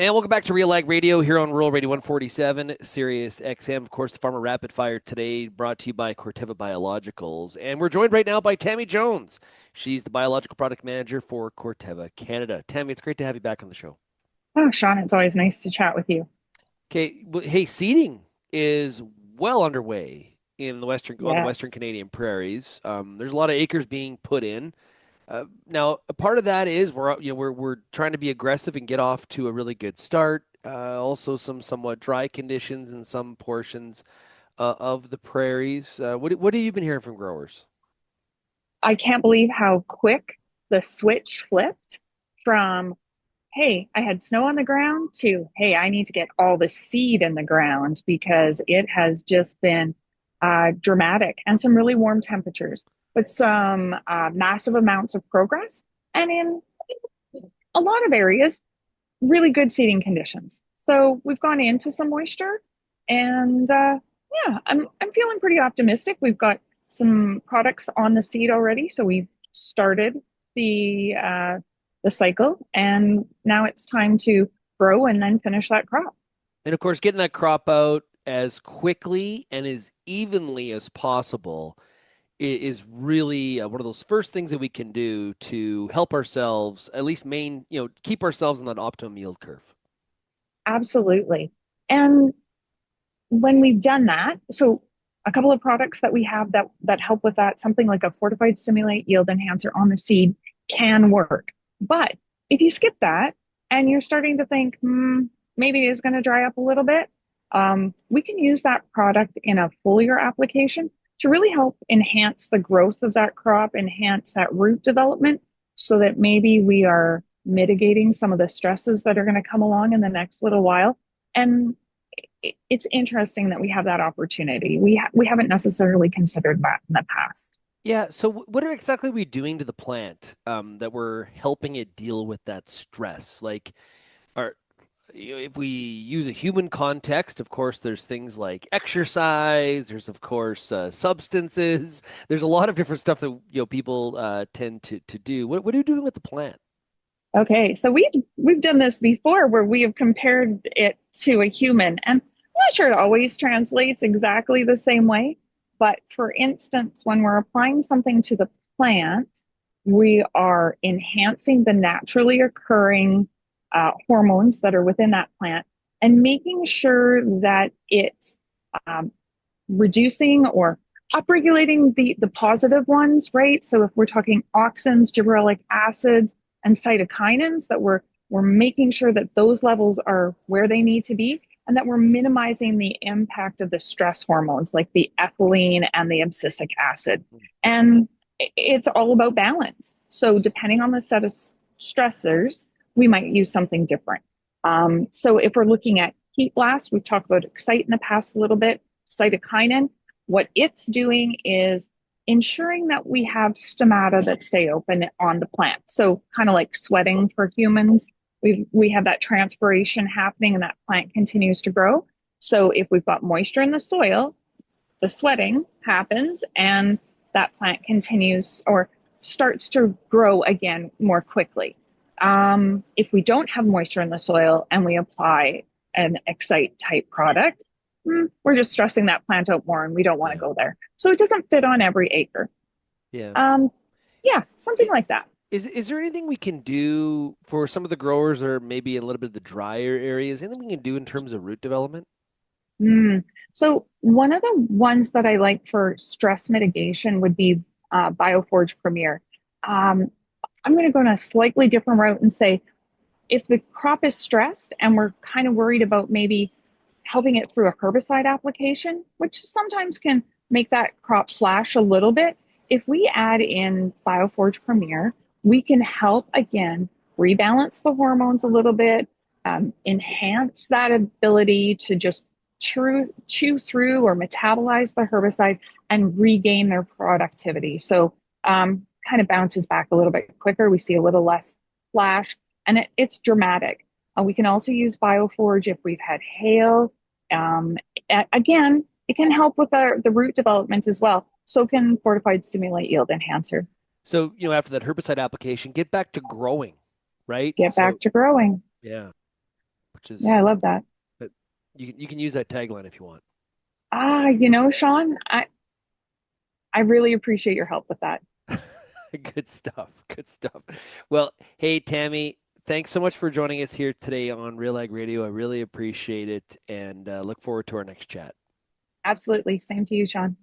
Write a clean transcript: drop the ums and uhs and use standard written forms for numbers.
And welcome back to Real Ag Radio here on Rural Radio 147, Sirius XM. Of course, the Farmer Rapid Fire today brought to you by Corteva Biologicals. And we're joined right now by Tammy Jones. She's the Biological Product Manager for Corteva Canada. Tammy, it's great to have you back on the show. Oh, Sean, it's always nice to chat with you. Okay, hey, seeding is well underway in the Western Yes, Canadian prairies. There's a lot of acres being put in. Now, a part of that is we're trying to be aggressive and get off to a really good start. Also, some somewhat dry conditions in some portions of the prairies. What have you been hearing from growers? I can't believe how quick the switch flipped from, hey, I had snow on the ground to, hey, I need to get all the seed in the ground because it has just been dramatic and some really warm temperatures, but some massive amounts of progress. And in a lot of areas, really good seeding conditions. So we've gone into some moisture, and yeah, I'm feeling pretty optimistic. We've got some products on the seed already, so we've started the cycle, and now it's time to grow and then finish that crop. And of course, getting that crop out as quickly and as evenly as possible is really one of those first things that we can do to help ourselves, at least keep ourselves on that optimum yield curve. Absolutely. And when we've done that, so a couple of products that we have that help with that, something like a fortified stimulate yield enhancer on the seed can work. But if you skip that and you're starting to think, maybe it is going to dry up a little bit, we can use that product in a foliar application to really help enhance the growth of that crop, enhance that root development, so that maybe we are mitigating some of the stresses that are going to come along in the next little while. And it's interesting that we have that opportunity. We haven't necessarily considered that in the past. Yeah. So, what are exactly we doing to the plant that we're helping it deal with that stress? Like, are if we use a human context, of course, there's things like exercise. There's of course substances. There's a lot of different stuff that people tend to do. What are you doing with the plant? Okay, so we've done this before where we have compared it to a human, and I'm not sure it always translates exactly the same way. But for instance, when we're applying something to the plant, we are enhancing the naturally occurring hormones that are within that plant and making sure that it's um, reducing or upregulating the positive ones, right? So if we're talking auxins, gibberellic acids, and cytokinins, that we're making sure that those levels are where they need to be, and that we're minimizing the impact of the stress hormones like the ethylene and the abscisic acid. And it's all about balance. So depending on the set of stressors, we might use something different. So if we're looking at heat blast, we've talked about X-Cyte in the past a little bit. Cytokinin, what it's doing is ensuring that we have stomata that stay open on the plant. So kind of like sweating for humans, we have that transpiration happening and that plant continues to grow. So if we've got moisture in the soil, the sweating happens and that plant continues or starts to grow again more quickly. If we don't have moisture in the soil and we apply an X-Cyte type product, we're just stressing that plant out more and we don't want to Yeah. go there. So it doesn't fit on every acre. Yeah. Um, yeah, something I- like that. Is there anything we can do for some of the growers or maybe a little bit of the drier areas? Anything we can do in terms of root development? Mm. So one of the ones that I like for stress mitigation would be Bioforge Premier. Um, I'm going to go in a slightly different route and say if the crop is stressed and we're kind of worried about maybe helping it through a herbicide application, which sometimes can make that crop flash a little bit, if we add in Bioforge Premier, we can help again rebalance the hormones a little bit, enhance that ability to just chew through or metabolize the herbicide and regain their productivity. So kind of bounces back a little bit quicker. We see a little less flash, and it's dramatic. We can also use Bioforge if we've had hail. Um, Again, it can help with the root development as well. So can Fortified Stimulate Yield Enhancer. So, after that herbicide application, get back to growing, right? Get back to growing. Yeah. which Yeah, I is love that. but you can use that tagline if you want. Sean, I really appreciate your help with that. Good stuff. Good stuff. Well, hey Tammy, thanks so much for joining us here today on Real Ag Radio. I really appreciate it, and look forward to our next chat. Absolutely. Same to you, Sean.